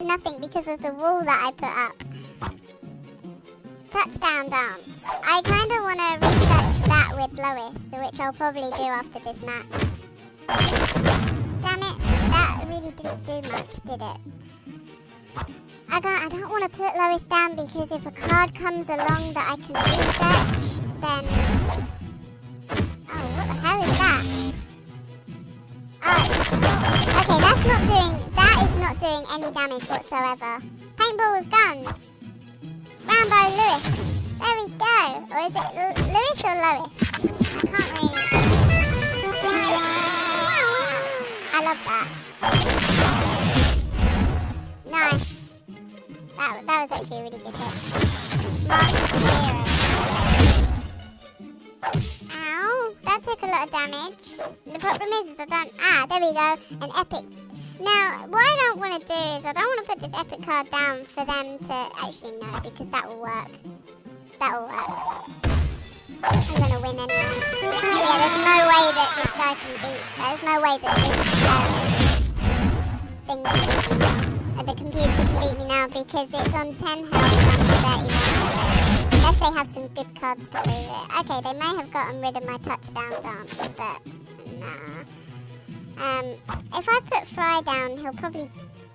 nothing because of the wall that I put up. Touchdown dance. I kind of want to research that with Lois, which I'll probably do after this match. Damn it, that really didn't do much, did it? I don't want to put Lois down because if a card comes along that I can research, then... Oh, what the hell is that? Oh, okay, that is not doing any damage whatsoever. Paintball with guns. Rambo Lewis. There we go. Or is it Lewis or Lois? I can't really... I love that. Nice. That was actually a really good hit. Mark Hero. Ow. That took a lot of damage. The problem is I don't... Ah, there we go. An epic. Now, what I don't want to do is I don't want to put this epic card down for them to... Actually, no, because that will work. That will work. I'm going to win anyway. Yeah, there's no way that this guy can beat... There's no way that this thing can beat me now. The computer can beat me now because it's on 10 health and 30 Unless they have some good cards to prove it. Okay, they may have gotten rid of my touchdown dance, but nah. If I put Fry down, he'll probably...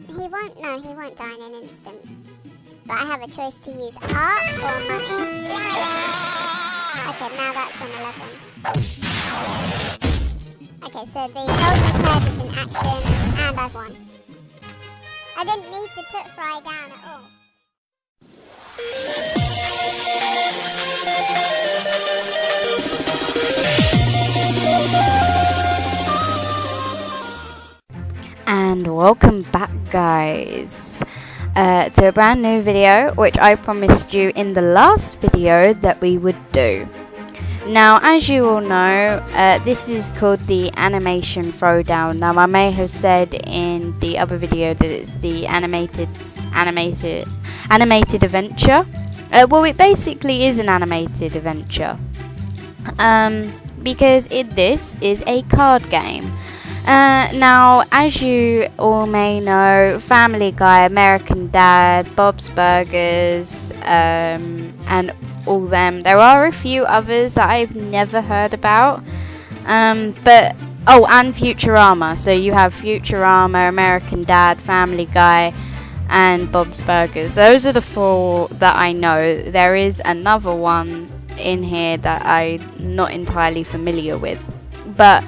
He won't die in an instant. But I have a choice to use art or money. Okay, now that's on 11. Okay, so the golden turd is in action, and I've won. I didn't need to put Fry down at all. And welcome back, guys, to a brand new video, which I promised you in the last video that we would do. Now, as you all know, this is called the Animation Throwdown. Now, I may have said in the other video that it's the animated adventure. Well, it basically is an animated adventure, because this is a card game. Now, as you all may know, Family Guy, American Dad, Bob's Burgers, and all them. There are a few others that I've never heard about, and Futurama. So you have Futurama, American Dad, Family Guy, and Bob's Burgers. Those are the 4 that I know. There is another one in here that I'm not entirely familiar with, but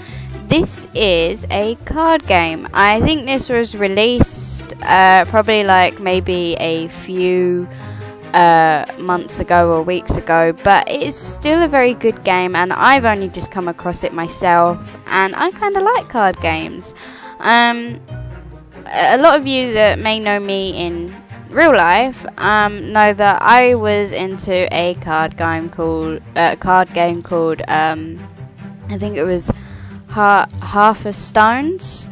this is a card game. I think this was released probably like maybe a few months ago or weeks ago, but it's still a very good game, and I've only just come across it myself, and I kind of like card games. A lot of you that may know me in real life know that I was into a card game called I think it was Half of Stones,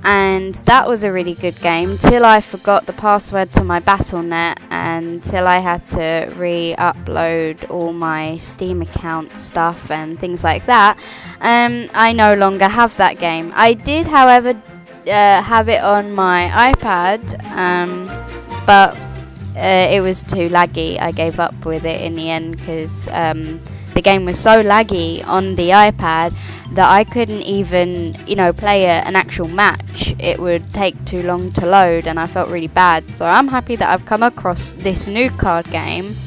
and that was a really good game till I forgot the password to my Battle.net, and till I had to re-upload all my Steam account stuff and things like that. I no longer have that game. I did, however, have it on my iPad, but it was too laggy. I gave up with it in the end because the game was so laggy on the iPad that I couldn't even, play an actual match. It would take too long to load, and I felt really bad. So I'm happy that I've come across this new card game,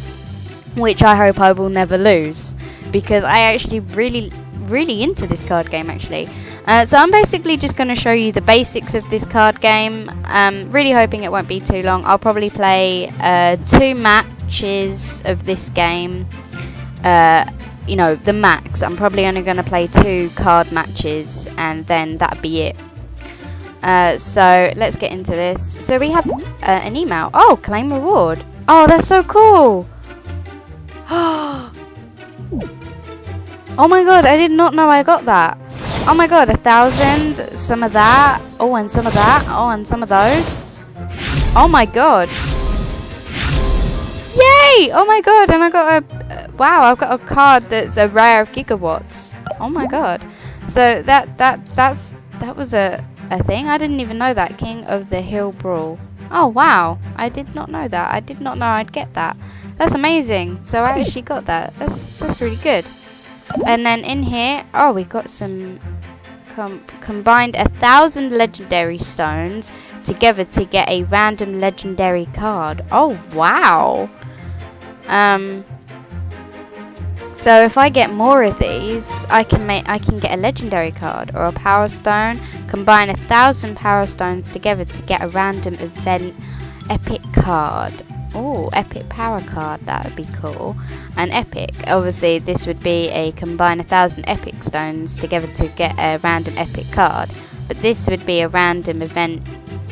which I hope I will never lose, because I actually really into this card game actually. So I'm basically just going to show you the basics of this card game. Really hoping it won't be too long. I'll probably play 2 matches of this game. The max. I'm probably only going to play 2 card matches, and then that'll be it. So let's get into this. So we have an email. Oh, claim reward. Oh, that's so cool. Oh my god, I did not know I got that. Oh my god, 1,000, some of that. Oh, and some of that. Oh, and some of those. Oh my god. Yay! Oh my god, and I got a... Wow, I've got a card that's a rare of gigawatts. Oh my god. So that was a thing. I didn't even know that. King of the Hill Brawl. Oh wow, I did not know that. I did not know I'd get that. That's amazing. So I actually got that. That's really good. And then in here, oh, we got some combined 1,000 legendary stones together to get a random legendary card. Oh wow. So if I get more of these, I can get a legendary card or a power stone. Combine 1,000 power stones together to get a random event epic card. Oh, epic power card, that would be cool. An epic, obviously this would be a combine 1,000 epic stones together to get a random epic card. But this would be a random event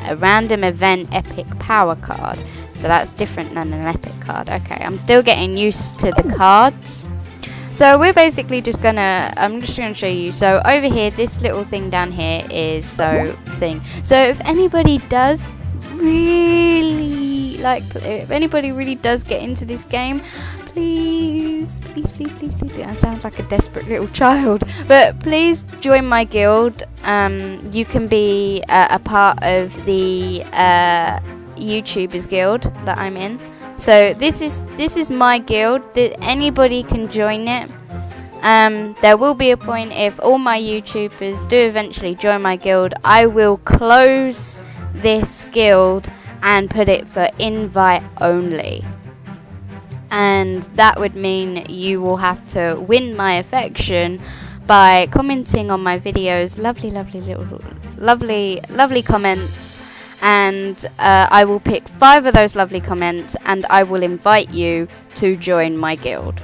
epic power card. So that's different than an epic card. Okay, I'm still getting used to the cards. So we're basically just gonna, I'm just gonna show you. So over here, this little thing down here is so if anybody does really if anybody really does get into this game, please, I sound like a desperate little child, but please join my guild. You can be a part of the YouTubers guild that I'm in. So this is my guild. Anybody can join it. There will be a point if all my YouTubers do eventually join my guild, I will close this guild and put it for invite only. And that would mean you will have to win my affection by commenting on my videos. Lovely comments. And I will pick 5 of those lovely comments and I will invite you to join my guild.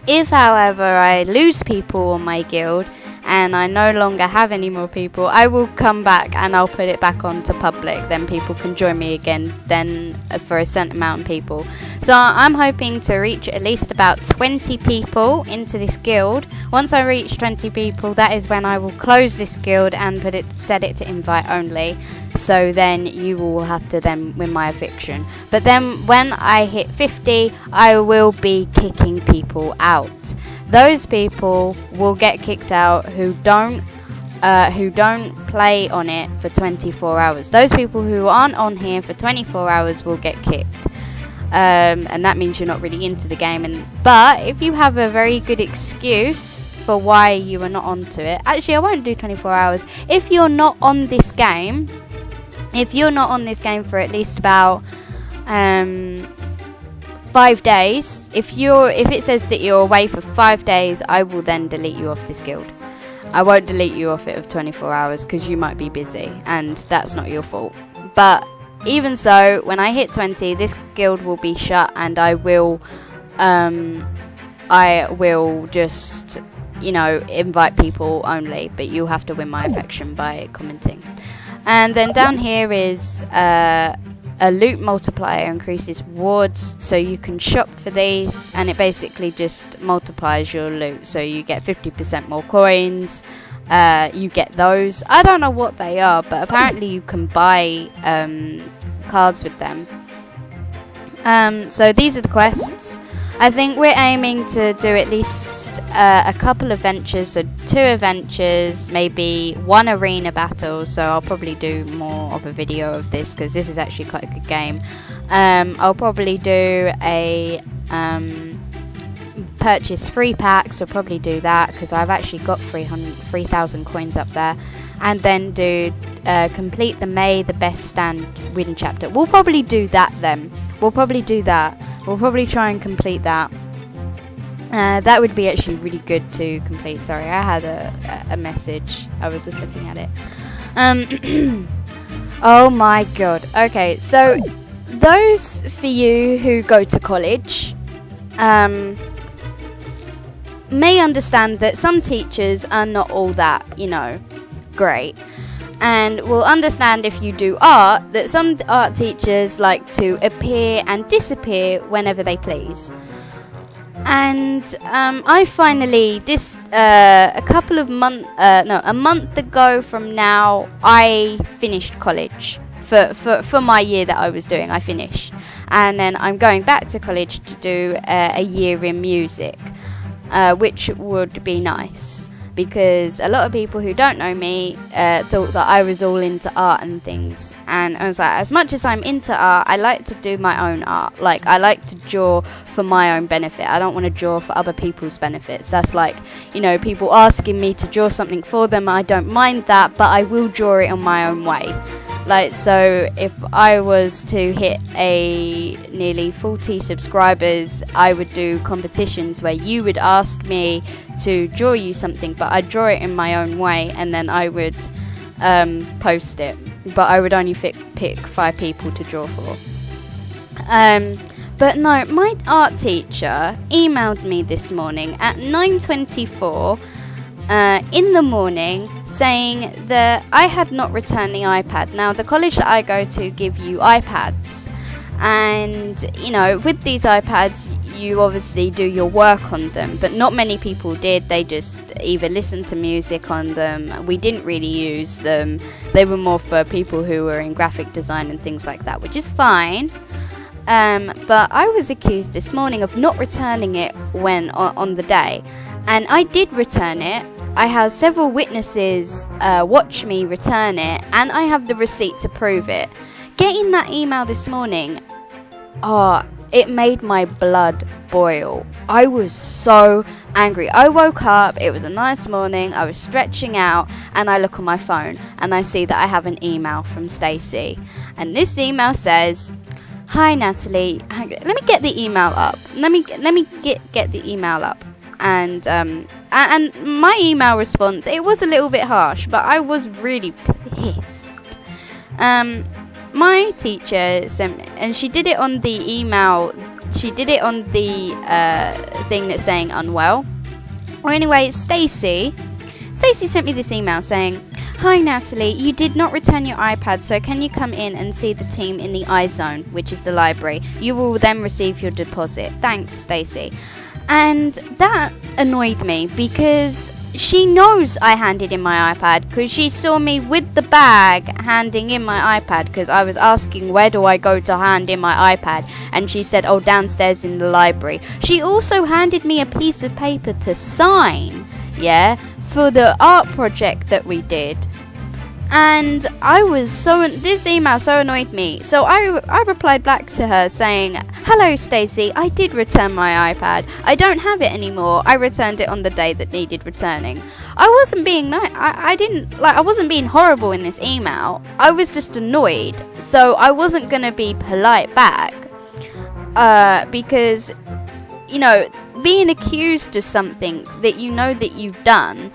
If, however, I lose people on my guild and I no longer have any more people, I will come back and I'll put it back onto public. Then people can join me again, then for a certain amount of people. So I'm hoping to reach at least about 20 people into this guild. Once I reach 20 people, that is when I will close this guild and set it to invite only. So then you will have to then win my affection. But then when I hit 50, I will be kicking people out. Those people will get kicked out who don't play on it for 24 hours. Those people who aren't on here for 24 hours will get kicked. And that means you're not really into the game. But if you have a very good excuse for why you are not onto it, actually I won't do 24 hours. If you're not on this game for at least about 5 days, if it says that you're away for 5 days, I will then delete you off this guild. I won't delete you off it of 24 hours because you might be busy and that's not your fault. But even so, when I hit 20, this guild will be shut and I will just, invite people only, but you'll have to win my affection by commenting. And then down here is a loot multiplier, increases rewards, so you can shop for these and it basically just multiplies your loot. So you get 50% more coins, you get those. I don't know what they are, but apparently you can buy cards with them. So these are the quests. I think we're aiming to do at least a couple of adventures, so 2 adventures, maybe 1 arena battle, so I'll probably do more of a video of this because this is actually quite a good game. I'll probably do a purchase 3 packs, I'll probably do that because I've actually got 3,000 coins up there, and then do complete the May the Best Stand win chapter. We'll probably do that then. We'll probably try and complete that. That would be actually really good to complete. Sorry, I had a message. I was just looking at it. Oh my god. Okay, so those for you who go to college may understand that some teachers are not all that, great. And will understand if you do art that some art teachers like to appear and disappear whenever they please. And I finally, a month ago from now, I finished college for my year that I was doing. I finished, and then I'm going back to college to do a year in music, which would be nice. because a lot of people who don't know me thought that I was all into art and things, and I was like, as much as I'm into art, I like to do my own art. Like, I like to draw for my own benefit. I don't want to draw for other people's benefits. That's like, you know, people asking me to draw something for them. I don't mind that, but I will draw it on my own way. Like, so if I was to hit a nearly 40 subscribers, I would do competitions where you would ask me to draw you something, but I'd draw it in my own way, and then I would post it. But I would only pick 5 people to draw for. But no, my art teacher emailed me this morning at 9:24 in the morning, saying that I had not returned the iPad. Now, the college that I go to give you iPads, and you know, with these iPads you obviously do your work on them, but not many people did. They just either listened to music on them. We didn't really use them. They were more for people who were in graphic design and things like that, which is fine. But I was accused this morning of not returning it when on the day, and I did return it. I have several witnesses watch me return it, and I have the receipt to prove it. Getting that email this morning, it made my blood boil. I was so angry. I woke up, it was a nice morning, I was stretching out, and I look on my phone and I see that I have an email from Stacey. And this email says, "Hi Natalie, let me get the email up. Let me get the email up." And my email response, it was a little bit harsh, but I was really pissed. My teacher sent me, and she did it on the email. She did it on the thing that's saying unwell. Well, anyway, Stacey sent me this email saying, "Hi Natalie, you did not return your iPad, so can you come in and see the team in the iZone, which is the library? You will then receive your deposit. Thanks, Stacey." And that annoyed me because she knows I handed in my iPad, because she saw me with the bag handing in my iPad, because I was asking where do I go to hand in my iPad, and she said, "Oh, downstairs in the library." She also handed me a piece of paper to sign, for the art project that we did. And this email so annoyed me. So I replied back to her saying, "Hello Stacey, I did return my iPad. I don't have it anymore. I returned it on the day that needed returning." I wasn't being nice. I wasn't being horrible in this email. I was just annoyed. So I wasn't going to be polite back. Because, you know, being accused of something that you know that you've done,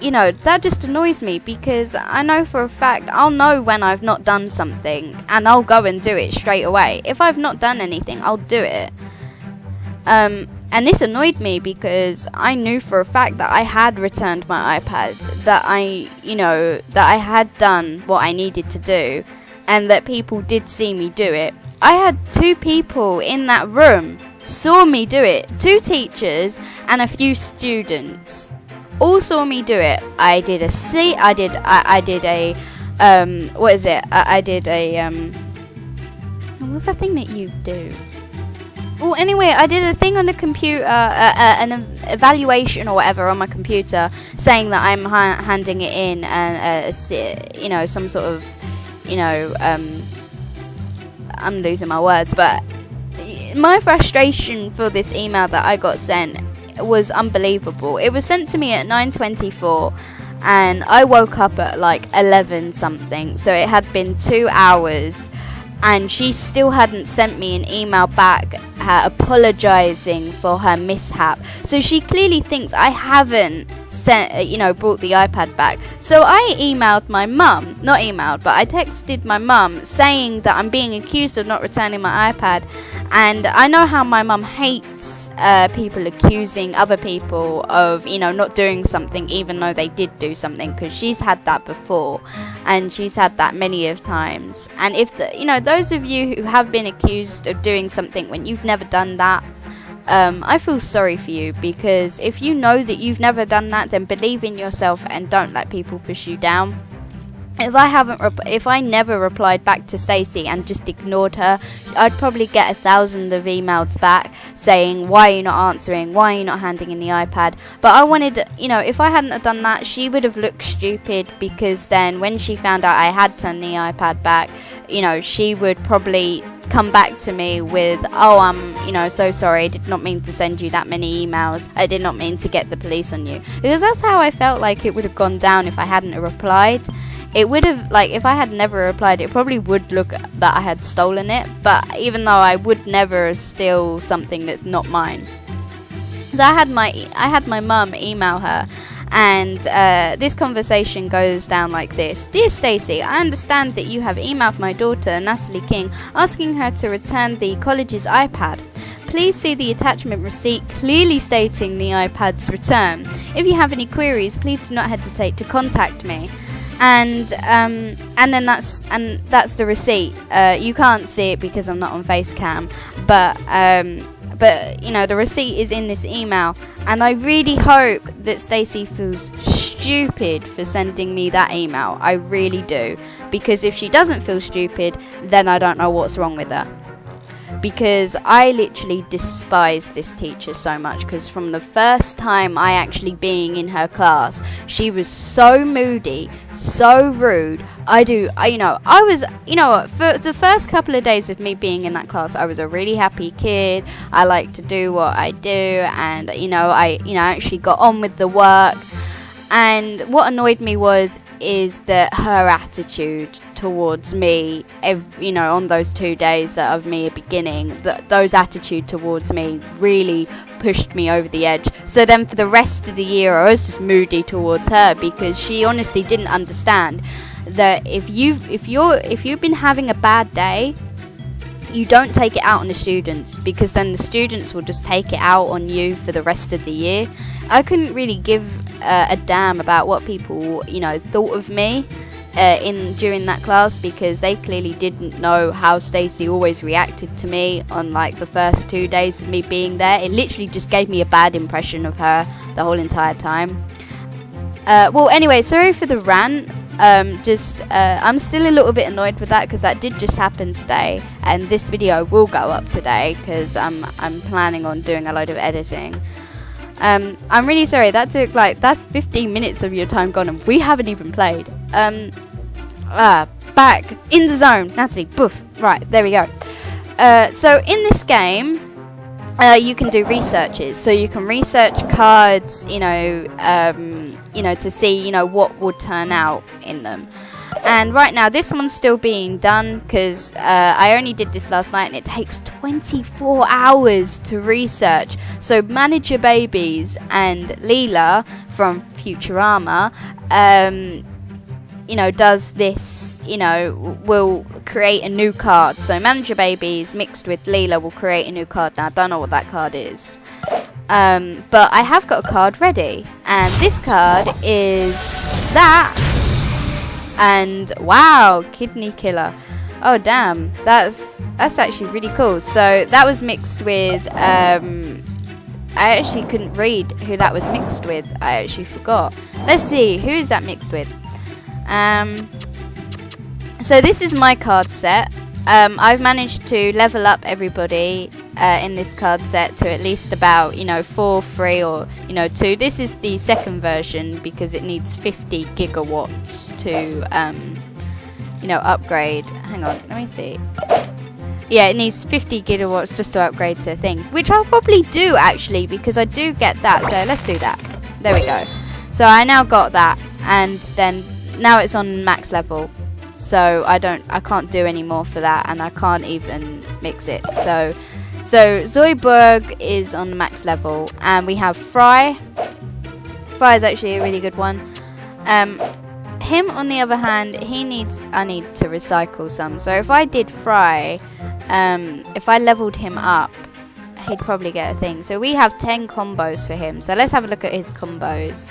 you know, that just annoys me, because I know for a fact I'll know when I've not done something, and I'll go and do it straight away. If I've not done anything, I'll do it. And this annoyed me because I knew for a fact that I had returned my iPad, that I had done what I needed to do, and that people did see me do it. I had 2 people in that room saw me do it. 2 teachers and a few students all saw me do it. I did a what's that thing that you do? Well, anyway, I did a thing on the computer, an evaluation or whatever on my computer, saying that I'm handing it in, and some sort of, I'm losing my words, but my frustration for this email that I got sent was unbelievable. It was sent to me at 9:24, and I woke up at like 11 something, so it had been 2 hours, and she still hadn't sent me an email back apologizing for her mishap. So she clearly thinks I haven't brought the iPad back. So I emailed my mum, I texted my mum saying that I'm being accused of not returning my iPad. And I know how my mum hates people accusing other people of, not doing something even though they did do something, because she's had that before, and she's had that many of times. And if those of you who have been accused of doing something when you've never done that, I feel sorry for you, because if you know that you've never done that, then believe in yourself and don't let people push you down. if I never replied back to Stacey and just ignored her, I'd probably get 1,000 of emails back saying, why are you not answering, why are you not handing in the iPad? But I wanted, if I hadn't have done that, she would have looked stupid, because then when she found out I had turned the iPad back, she would probably come back to me with, oh, I'm so sorry, I did not mean to send you that many emails, I did not mean to get the police on you. Because that's how I felt like it would have gone down if I hadn't replied. It would have, if I had never replied, it probably would look that I had stolen it, but even though I would never steal something that's not mine. So I had my mum email her, and this conversation goes down like this. Dear Stacey, I understand that you have emailed my daughter, Natalie King, asking her to return the college's iPad. Please see the attachment receipt clearly stating the iPad's return. If you have any queries, please do not hesitate to contact me. And then that's the receipt. You can't see it because I'm not on Facecam, but the receipt is in this email, and I really hope that Stacey feels stupid for sending me that email. I really do, because if she doesn't feel stupid, then I don't know what's wrong with her. Because I literally despise this teacher so much, because from the first time I actually being in her class, she was so moody, so rude. For the first couple of days of me being in that class, I was a really happy kid. I like to do what I do, and I actually got on with the work. And what annoyed me is that her attitude towards me, on those 2 days of me beginning, those attitude towards me really pushed me over the edge. So then for the rest of the year, I was just moody towards her, because she honestly didn't understand that if you've been having a bad day, you don't take it out on the students, because then the students will just take it out on you for the rest of the year. I couldn't really give a damn about what people thought of me during that class, because they clearly didn't know how Stacey always reacted to me on the first 2 days of me being there. It literally just gave me a bad impression of her the whole entire time. Anyway, sorry for the rant. I'm still a little bit annoyed with that, because that did just happen today, and this video will go up today because I'm planning on doing a load of editing. I'm really sorry, that took that's 15 minutes of your time gone, and we haven't even played. Back in the zone, Natalie, boof. Right, there we go. So in this game, you can do researches, so you can research cards, to see, what would turn out in them. And right now, this one's still being done, because I only did this last night, and it takes 24 hours to research. So Manage Your Babies and Leela from Futurama, does this, will create a new card. So Manage Your Babies mixed with Leela will create a new card. Now, I don't know what that card is. But I have got a card ready, and this card is that, and wow, Kidney Killer. Oh damn, that's actually really cool. So that was mixed with, I actually couldn't read who that was mixed with. I actually forgot. Let's see, who is that mixed with? So this is my card set. I've managed to level up everybody in this card set to at least about 4, 3 or 2. This is the second version because it needs 50 gigawatts to upgrade. Hang on, let me see. Yeah, it needs 50 gigawatts just to upgrade to a thing, which I'll probably do actually, because I do get that. So let's do that. There we go. So I now got that, and then now it's on max level. So I can't do any more for that, and I can't even mix it. So Zoidberg is on the max level, and we have Fry. Fry is actually a really good one. Him on the other hand, I need to recycle some. So if I did Fry, if I leveled him up, he'd probably get a thing. So we have 10 combos for him. So let's have a look at his combos.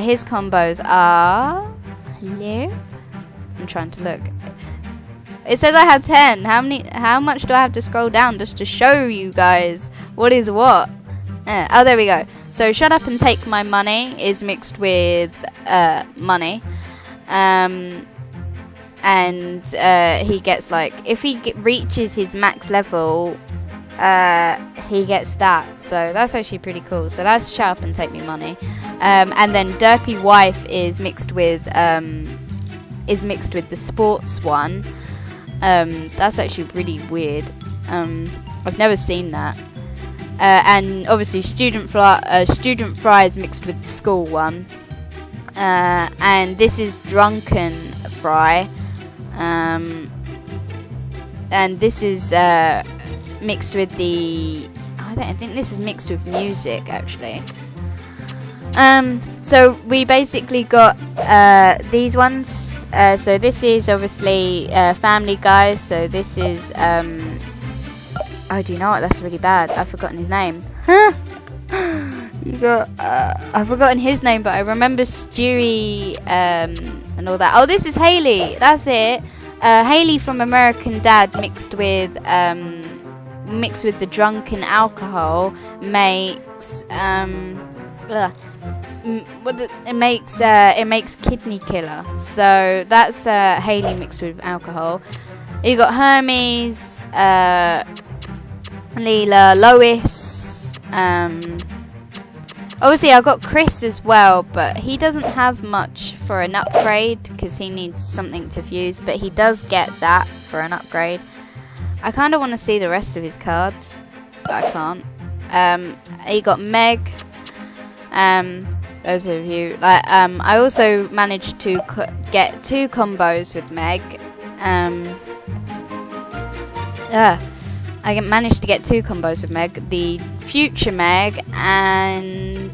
His combos are... Hello? I'm trying to look. It says I have 10. How much do I have to scroll down just to show you guys what is what? Oh, there we go. So Shut Up and Take My Money is mixed with money. and he gets like, if he reaches his max level, he gets that. So that's actually pretty cool. So that's Shut Up and Take Me Money. And then Derpy Wife is mixed with the sports one. That's actually really weird. I've never seen that. And obviously Student Fry is mixed with the school one. And this is Drunken Fry. And this is mixed with the... I think this is mixed with music, actually. So we basically got these ones. So this is obviously Family Guy. So this is... oh, do you know what? That's really bad. I've forgotten his name. I've forgotten his name, but I remember Stewie and all that. Oh, this is Haley. That's it. Haley from American Dad mixed with the drunken alcohol makes it makes Kidney Killer. So that's Haley mixed with alcohol. You got Hermes, Leela, Lois. Obviously, I've got Chris as well, but he doesn't have much for an upgrade because he needs something to fuse. But he does get that for an upgrade. I kind of want to see the rest of his cards, but I can't. You got Meg. Those of you like, I also managed to get 2 combos with Meg. I managed to get 2 combos with Meg. The Future Meg and...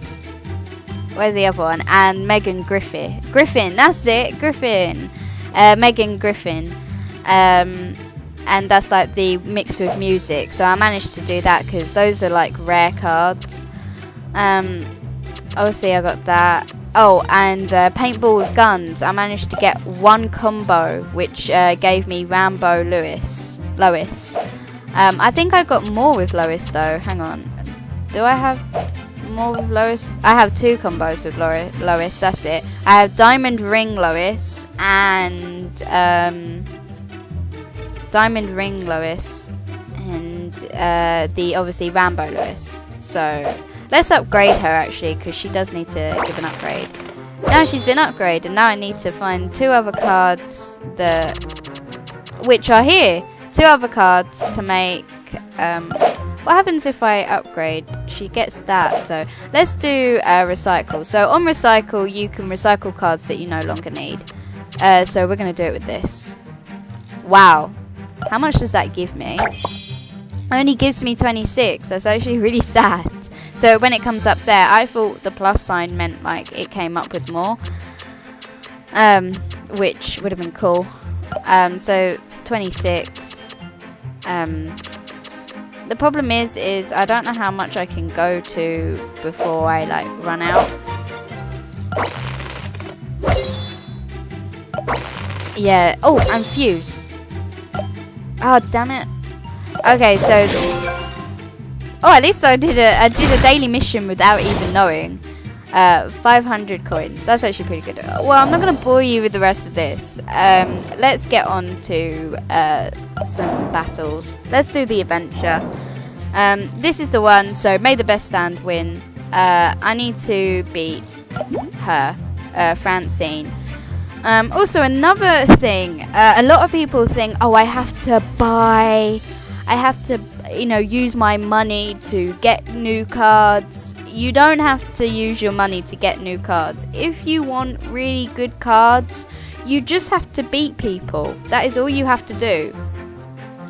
where's the other one? And Megan Griffin. That's it. Griffin. Megan Griffin. And that's like the mix with music. So I managed to do that because those are like rare cards. Obviously I got that. Oh, and Paintball with Guns. I managed to get 1 combo, which gave me Rambo Lois. I think I got more with Lois though. Hang on. Do I have more with Lois? I have 2 combos with Lois. That's it. I have Diamond Ring Lois and Diamond Ring Lois and the obviously Rambo Lois. So let's upgrade her actually because she does need to give an upgrade. Now she's been upgraded. Now I need to find 2 other cards which are here. 2 other cards to make. What happens if I upgrade? She gets that. So let's do recycle. So on recycle, you can recycle cards that you no longer need. So we're going to do it with this. Wow. How much does that give me? Only gives me 26. That's actually really sad. So when it comes up there, I thought the plus sign meant like it came up with more. Which would have been cool. So 26. The problem is I don't know how much I can go to before I like run out. Yeah. Oh, and fuse. Oh, damn it. Okay, so at least I did a daily mission without even knowing. 500 coins. That's actually pretty good. Well, I'm not going to bore you with the rest of this. Let's get on to some battles. Let's do the adventure. This is the one. So, may the best stand win. I need to beat her, Francine. Also, another thing. A lot of people think, oh, I have to use my money to get new cards. You don't have to use your money to get new cards. If you want really good cards, you just have to beat people. That is all you have to do.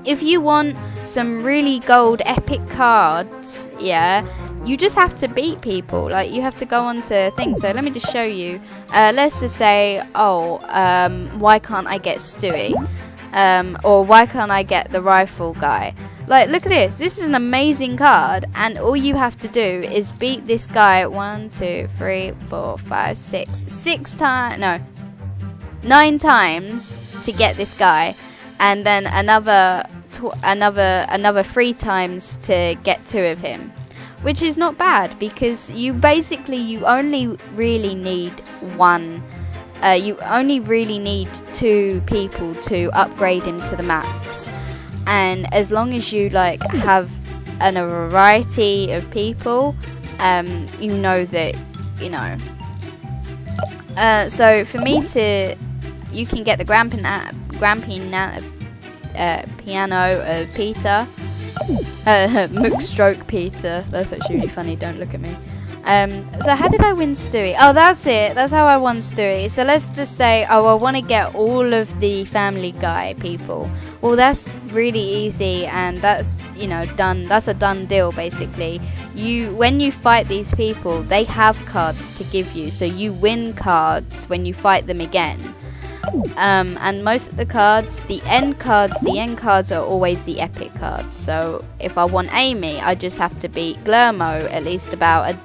If you want some really gold epic cards, yeah, you just have to beat people. Like, you have to go on to things. So let me just show you. Let's just say, why can't I get Stewie? Or why can't I get the rifle guy? Like, look at this. This is an amazing card, and all you have to do is beat this guy 1, 2, 3, 4, 5, 6 times. No, 9 times to get this guy, and then another 3 times to get 2 of him, which is not bad because you only really need 1 you only really need 2 people to upgrade him to the max. And as long as you like have a variety of people, you know that, you know. So for me to, you can get the grand piano of Peter, McStroke Peter. That's actually really funny. Don't look at me. So how did I win Stewie? Oh, that's it. That's how I won Stewie. So let's just say, oh, I want to get all of the Family Guy people. Well, that's really easy, and that's, you know, done. That's a done deal, basically. When you fight these people, they have cards to give you, so you win cards when you fight them again. And most of the cards, the end cards are always the epic cards. So if I want Amy, I just have to beat Glermo at least about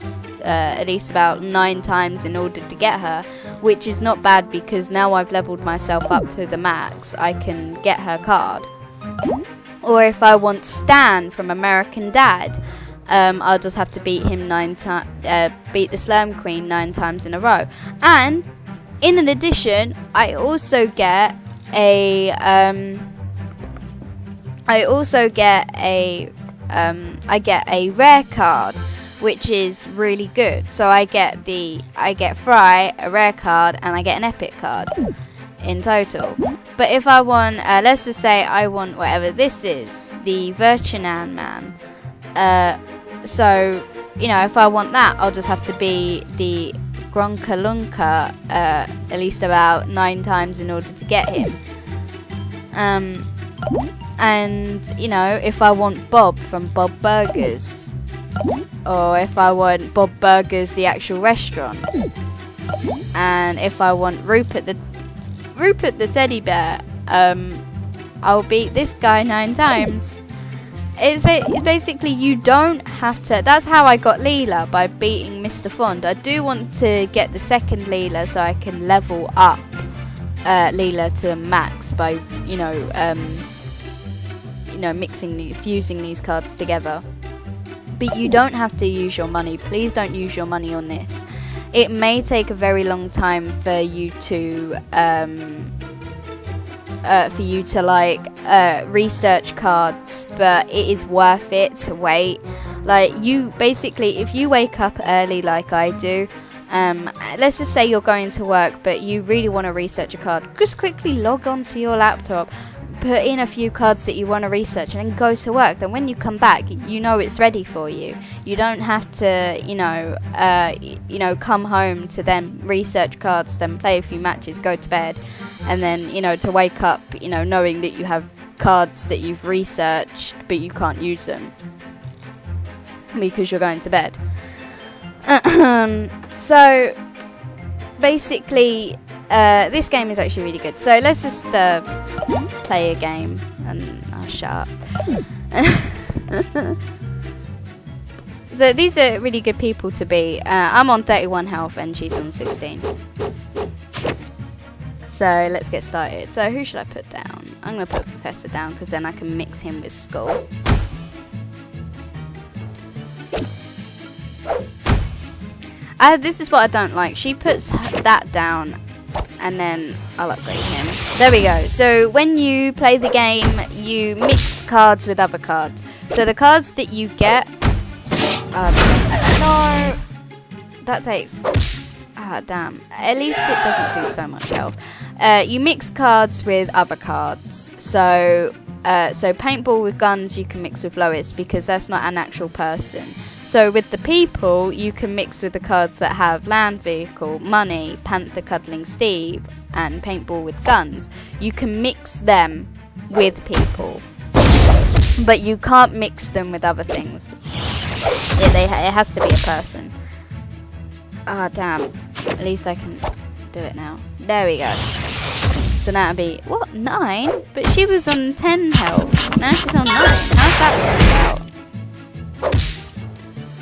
9 times in order to get her, which is not bad because now I've leveled myself up to the max, I can get her card. Or if I want Stan from American Dad, I'll just have to beat him beat the Slurm Queen 9 times in a row. And in addition, I also get a rare card, which is really good. So I get Fry, a rare card, and I get an epic card in total. But if I want, let's just say I want whatever this is, the Virtunan Man. So, you know, if I want that, I'll just have to be the Gronkalunka at least about 9 times in order to get him. And, you know, if I want Bob from Bob Burgers, or if I want Bob Burgers the actual restaurant, and if I want Rupert the teddy bear, I'll beat this guy 9 times. It's basically, you don't have to. That's how I got Leela, by beating Mr. Fond. I do want to get the second Leela so I can level up Leela to max by, fusing these cards together. But you don't have to use your money. Please don't use your money on this. It may take a very long time for you to research cards, but it is worth it to wait. Like, you basically, if you wake up early like I do, let's just say you're going to work but you really want to research a card, just quickly log onto your laptop, put in a few cards that you want to research, and then go to work. Then when you come back, you know it's ready for you. You don't have to come home to then research cards, then play a few matches, go to bed, and then to wake up knowing that you have cards that you've researched but you can't use them because you're going to bed. So basically, this game is actually really good. So let's just play a game, and I'll shut up. So these are really good people to beat. I'm on 31 health and she's on 16. So let's get started. So who should I put down? I'm going to put Professor down because then I can mix him with Skull. This is what I don't like. She puts that down and then I'll upgrade him. There we go. So when you play the game, you mix cards with other cards. So the cards that you get... no! That takes... damn. At least it doesn't do so much health. You mix cards with other cards. So paintball with guns you can mix with Lois because that's not an actual person. So with the people, you can mix with the cards that have land vehicle, money, panther cuddling Steve, and paintball with guns. You can mix them with people, but you can't mix them with other things. It has to be a person. Damn. At least I can do it now. There we go. So now it'll be, what, 9? But she was on 10 health. Now she's on 9. How's that work out?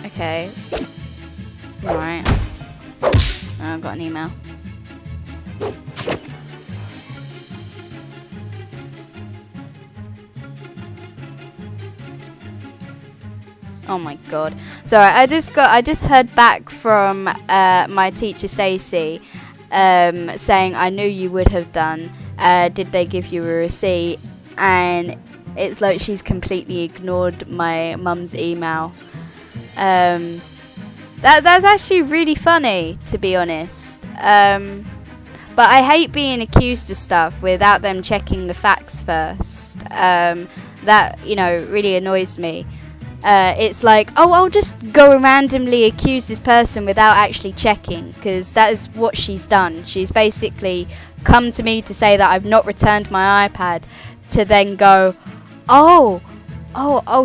Okay. Right. Oh, I've got an email. Oh my god. Sorry, I just heard back from my teacher Stacey, saying, I knew you would have done. Did they give you a receipt? And it's like she's completely ignored my mum's email. That's actually really funny, to be honest. But I hate being accused of stuff without them checking the facts first. That, really annoys me. It's like, oh, I'll just go and randomly accuse this person without actually checking, because that is what she's done. She's basically come to me to say that I've not returned my iPad, to then go, oh,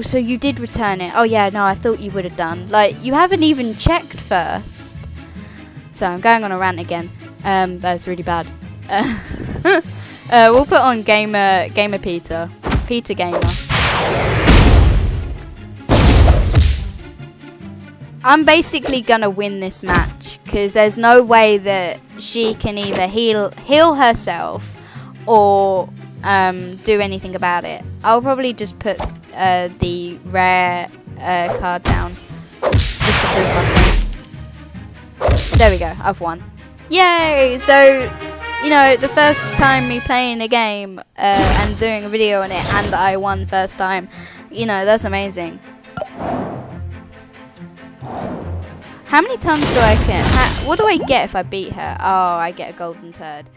so you did return it. Oh yeah, no, I thought you would have done. Like, you haven't even checked first. So I'm going on a rant again. That's really bad. We'll put on Gamer Peter Gamer. I'm basically gonna win this match, because there's no way that she can either heal herself or do anything about it. I'll probably just put the rare card down just to prove my point. There we go, I've won. Yay! So, the first time me playing a game and doing a video on it, and I won first time, that's amazing. How many times do I get? What do I get if I beat her? Oh, I get a golden turd.